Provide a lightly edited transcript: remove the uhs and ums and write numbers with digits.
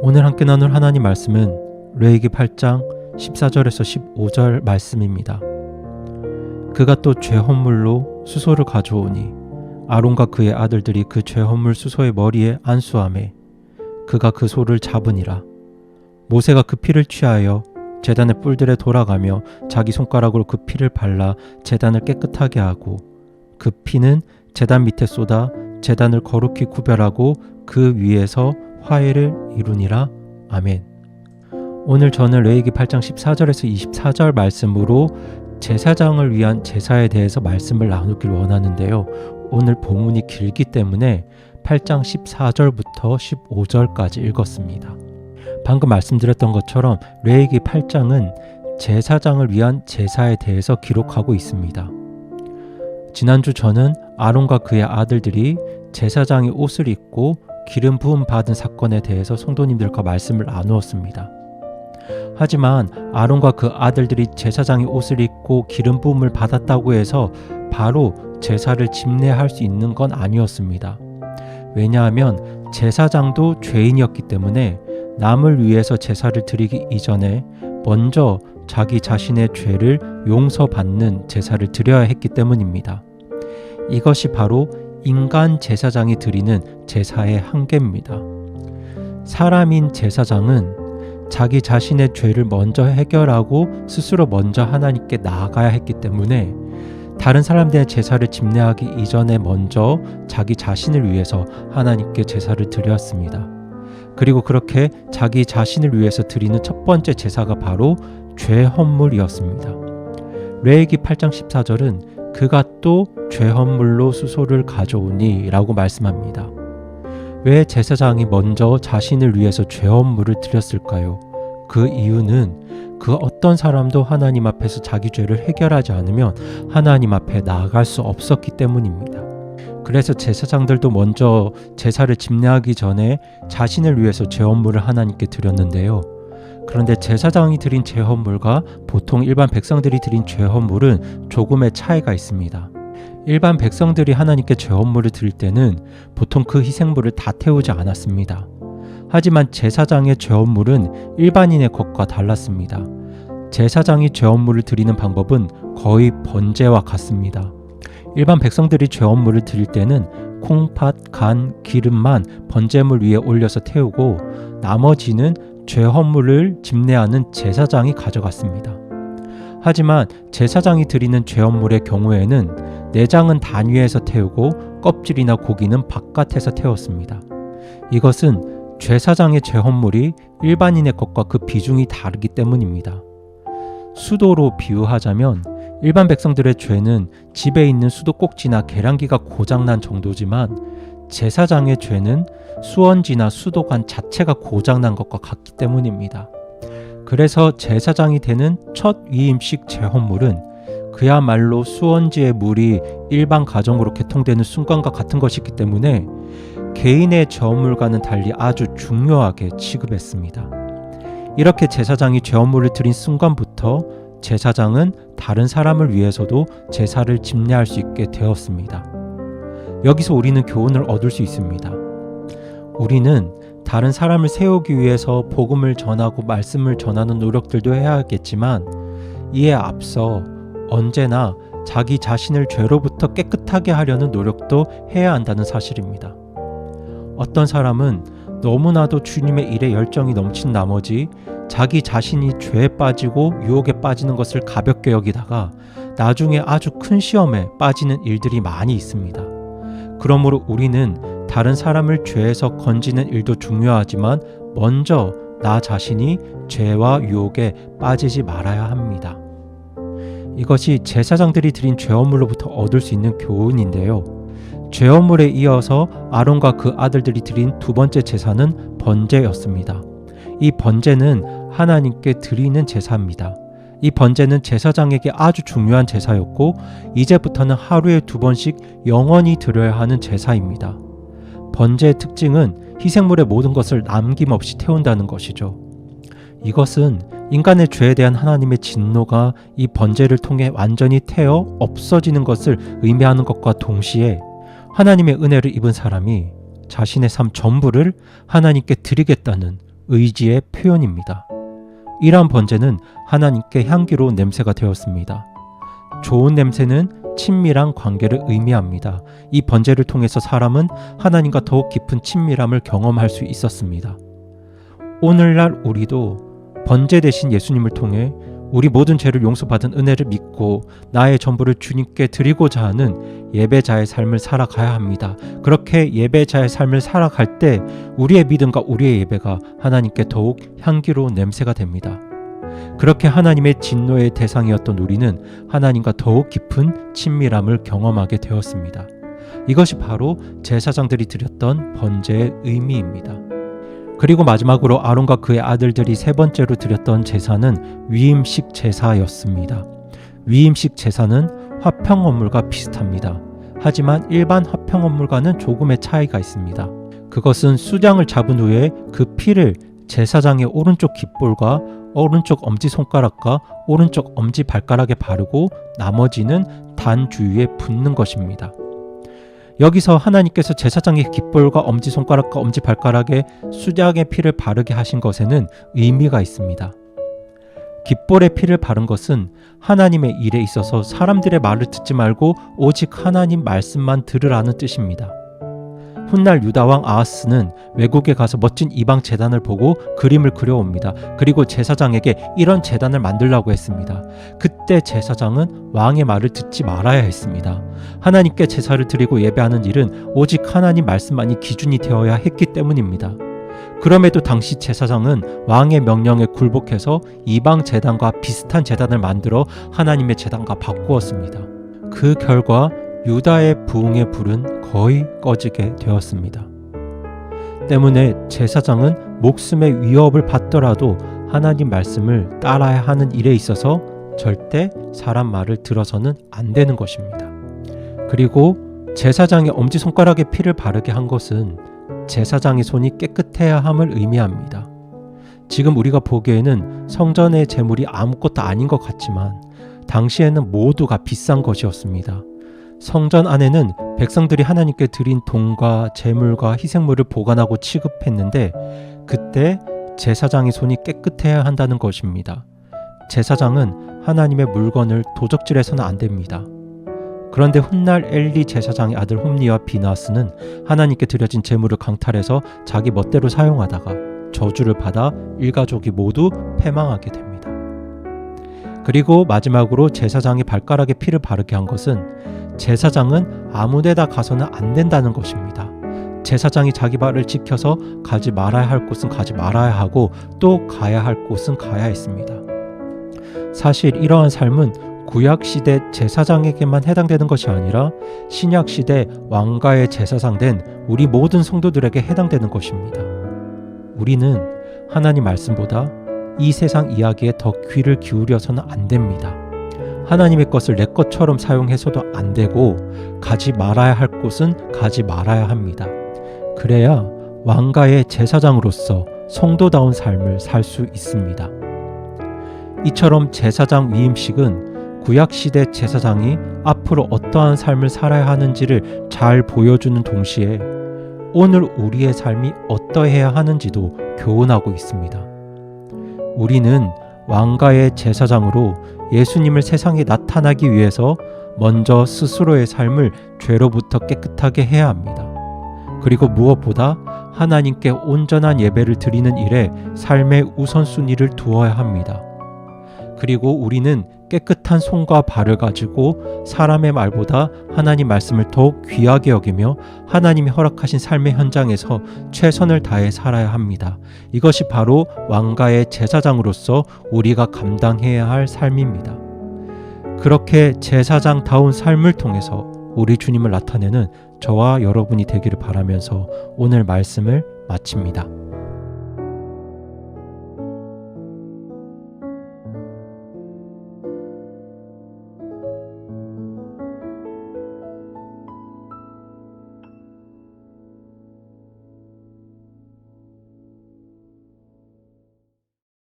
오늘 함께 나눌 하나님 말씀은 레위기 8장 14절에서 15절 말씀입니다. 그가 또 죄헌물로 수소를 가져오니 아론과 그의 아들들이 그 죄헌물 수소의 머리에 안수하매 그가 그 소를 잡으니라. 모세가 그 피를 취하여 제단의 뿔들에 돌아가며 자기 손가락으로 그 피를 발라 제단을 깨끗하게 하고 그 피는 제단 밑에 쏟아 제단을 거룩히 구별하고 그 위에서 화해를 이루니라. 아멘. 오늘 저는 레위기 8장 14절에서 24절 말씀으로 제사장을 위한 제사에 대해서 말씀을 나누길 원하는데요. 오늘 본문이 길기 때문에 8장 14절부터 15절까지 읽었습니다. 방금 말씀드렸던 것처럼 레위기 8장은 제사장을 위한 제사에 대해서 기록하고 있습니다. 지난주 저는 아론과 그의 아들들이 제사장이 옷을 입고 기름 부음 받은 사건에 대해서 성도님들과 말씀을 나누었습니다. 하지만 아론과 그 아들들이 제사장이 옷을 입고 기름 부음을 받았다고 해서 바로 제사를 집례할 수 있는 건 아니었습니다. 왜냐하면 제사장도 죄인이었기 때문에 남을 위해서 제사를 드리기 이전에 먼저 자기 자신의 죄를 용서받는 제사를 드려야 했기 때문입니다. 이것이 바로 인간 제사장이 드리는 제사의 한계입니다. 사람인 제사장은 자기 자신의 죄를 먼저 해결하고 스스로 먼저 하나님께 나아가야 했기 때문에 다른 사람들의 제사를 집례하기 이전에 먼저 자기 자신을 위해서 하나님께 제사를 드렸습니다. 그리고 그렇게 자기 자신을 위해서 드리는 첫 번째 제사가 바로 죄헌물이었습니다. 레위기 8장 14절은 그가 또 죄헌물로 수소를 가져오니 라고 말씀합니다. 왜 제사장이 먼저 자신을 위해서 죄헌물을 드렸을까요? 그 이유는 그 어떤 사람도 하나님 앞에서 자기 죄를 해결하지 않으면 하나님 앞에 나아갈 수 없었기 때문입니다. 그래서 제사장들도 먼저 제사를 집례하기 전에 자신을 위해서 죄헌물을 하나님께 드렸는데요. 그런데 제사장이 드린 죄헌물과 보통 일반 백성들이 드린 죄헌물은 조금의 차이가 있습니다. 일반 백성들이 하나님께 죄헌물을 드릴 때는 보통 그 희생물을 다 태우지 않았습니다. 하지만 제사장의 죄헌물은 일반인의 것과 달랐습니다. 제사장이 죄헌물을 드리는 방법은 거의 번제와 같습니다. 일반 백성들이 죄헌물을 드릴 때는 콩팥, 간, 기름만 번제물 위에 올려서 태우고 나머지는 죄헌물을 집례하는 제사장이 가져갔습니다. 하지만 제사장이 드리는 죄헌물의 경우에는 내장은 단 위에서 태우고 껍질이나 고기는 바깥에서 태웠습니다. 이것은 제사장의 죄헌물이 일반인의 것과 그 비중이 다르기 때문입니다. 수도로 비유하자면 일반 백성들의 죄는 집에 있는 수도꼭지나 계량기가 고장난 정도지만 제사장의 죄는 수원지나 수도관 자체가 고장난 것과 같기 때문입니다. 그래서 제사장이 되는 첫 위임식 죄헌물은 그야말로 수원지의 물이 일반 가정으로 개통되는 순간과 같은 것이기 때문에 개인의 죄헌물과는 달리 아주 중요하게 취급했습니다. 이렇게 제사장이 죄헌물을 드린 순간부터 제사장은 다른 사람을 위해서도 제사를 집례할 수 있게 되었습니다. 여기서 우리는 교훈을 얻을 수 있습니다. 우리는 다른 사람을 세우기 위해서 복음을 전하고 말씀을 전하는 노력들도 해야겠지만 이에 앞서 언제나 자기 자신을 죄로부터 깨끗하게 하려는 노력도 해야 한다는 사실입니다. 어떤 사람은 너무나도 주님의 일에 열정이 넘친 나머지 자기 자신이 죄에 빠지고 유혹에 빠지는 것을 가볍게 여기다가 나중에 아주 큰 시험에 빠지는 일들이 많이 있습니다. 그러므로 우리는 다른 사람을 죄에서 건지는 일도 중요하지만 먼저 나 자신이 죄와 유혹에 빠지지 말아야 합니다. 이것이 제사장들이 드린 죄헌물로부터 얻을 수 있는 교훈인데요. 죄헌물에 이어서 아론과 그 아들들이 드린 두 번째 제사는 번제였습니다. 이 번제는 하나님께 드리는 제사입니다. 이 번제는 제사장에게 아주 중요한 제사였고 이제부터는 하루에 2번씩 영원히 드려야 하는 제사입니다. 번제의 특징은 희생물의 모든 것을 남김없이 태운다는 것이죠. 이것은 인간의 죄에 대한 하나님의 진노가 이 번제를 통해 완전히 태어 없어지는 것을 의미하는 것과 동시에 하나님의 은혜를 입은 사람이 자신의 삶 전부를 하나님께 드리겠다는 의지의 표현입니다. 이러한 번제는 하나님께 향기로운 냄새가 되었습니다. 좋은 냄새는 친밀한 관계를 의미합니다. 이 번제를 통해서 사람은 하나님과 더욱 깊은 친밀함을 경험할 수 있었습니다. 오늘날 우리도 번제 대신 예수님을 통해 우리 모든 죄를 용서받은 은혜를 믿고 나의 전부를 주님께 드리고자 하는 예배자의 삶을 살아가야 합니다. 그렇게 예배자의 삶을 살아갈 때 우리의 믿음과 우리의 예배가 하나님께 더욱 향기로운 냄새가 됩니다. 그렇게 하나님의 진노의 대상이었던 우리는 하나님과 더욱 깊은 친밀함을 경험하게 되었습니다. 이것이 바로 제사장들이 드렸던 번제의 의미입니다. 그리고 마지막으로 아론과 그의 아들들이 세 번째로 드렸던 제사는 위임식 제사였습니다. 위임식 제사는 화평 헌물과 비슷합니다. 하지만 일반 화평 헌물과는 조금의 차이가 있습니다. 그것은 수장을 잡은 후에 그 피를 제사장의 오른쪽 깃볼과 오른쪽 엄지손가락과 오른쪽 엄지발가락에 바르고 나머지는 단 주위에 붓는 것입니다. 여기서 하나님께서 제사장의 깃볼과 엄지손가락과 엄지발가락에 수장의 피를 바르게 하신 것에는 의미가 있습니다. 깃볼에 피를 바른 것은 하나님의 일에 있어서 사람들의 말을 듣지 말고 오직 하나님 말씀만 들으라는 뜻입니다. 훗날 유다왕 아하스는 외국에 가서 멋진 이방 제단을 보고 그림을 그려옵니다. 그리고 제사장에게 이런 제단을 만들라고 했습니다. 그때 제사장은 왕의 말을 듣지 말아야 했습니다. 하나님께 제사를 드리고 예배하는 일은 오직 하나님 말씀만이 기준이 되어야 했기 때문입니다. 그럼에도 당시 제사장은 왕의 명령에 굴복해서 이방 제단과 비슷한 제단을 만들어 하나님의 제단과 바꾸었습니다. 그 결과 유다의 부흥의 불은 거의 꺼지게 되었습니다. 때문에 제사장은 목숨의 위협을 받더라도 하나님 말씀을 따라야 하는 일에 있어서 절대 사람 말을 들어서는 안 되는 것입니다. 그리고 제사장의 엄지손가락에 피를 바르게 한 것은 제사장의 손이 깨끗해야 함을 의미합니다. 지금 우리가 보기에는 성전의 제물이 아무것도 아닌 것 같지만 당시에는 모두가 비싼 것이었습니다. 성전 안에는 백성들이 하나님께 드린 돈과 제물과 희생물을 보관하고 취급했는데 그때 제사장의 손이 깨끗해야 한다는 것입니다. 제사장은 하나님의 물건을 도적질해서는 안 됩니다. 그런데 훗날 엘리 제사장의 아들 홈리와 비나스는 하나님께 드려진 제물을 강탈해서 자기 멋대로 사용하다가 저주를 받아 일가족이 모두 패망하게 됩니다. 그리고 마지막으로 제사장이 발가락에 피를 바르게 한 것은 제사장은 아무데나 가서는 안 된다는 것입니다. 제사장이 자기 발을 지켜서 가지 말아야 할 곳은 가지 말아야 하고 또 가야 할 곳은 가야 했습니다. 사실 이러한 삶은 구약시대 제사장에게만 해당되는 것이 아니라 신약시대 왕가의 제사장 된 우리 모든 성도들에게 해당되는 것입니다. 우리는 하나님 말씀보다 이 세상 이야기에 더 귀를 기울여서는 안 됩니다. 하나님의 것을 내 것처럼 사용해서도 안 되고 가지 말아야 할 곳은 가지 말아야 합니다. 그래야 왕가의 제사장으로서 성도다운 삶을 살 수 있습니다. 이처럼 제사장 위임식은 구약시대 제사장이 앞으로 어떠한 삶을 살아야 하는지를 잘 보여주는 동시에 오늘 우리의 삶이 어떠해야 하는지도 교훈하고 있습니다. 우리는 왕가의 제사장으로 예수님을 세상에 나타나기 위해서 먼저 스스로의 삶을 죄로부터 깨끗하게 해야 합니다. 그리고 무엇보다 하나님께 온전한 예배를 드리는 일에 삶의 우선순위를 두어야 합니다. 그리고 우리는 깨끗한 손과 발을 가지고 사람의 말보다 하나님 말씀을 더욱 귀하게 여기며 하나님이 허락하신 삶의 현장에서 최선을 다해 살아야 합니다. 이것이 바로 왕가의 제사장으로서 우리가 감당해야 할 삶입니다. 그렇게 제사장다운 삶을 통해서 우리 주님을 나타내는 저와 여러분이 되기를 바라면서 오늘 말씀을 마칩니다.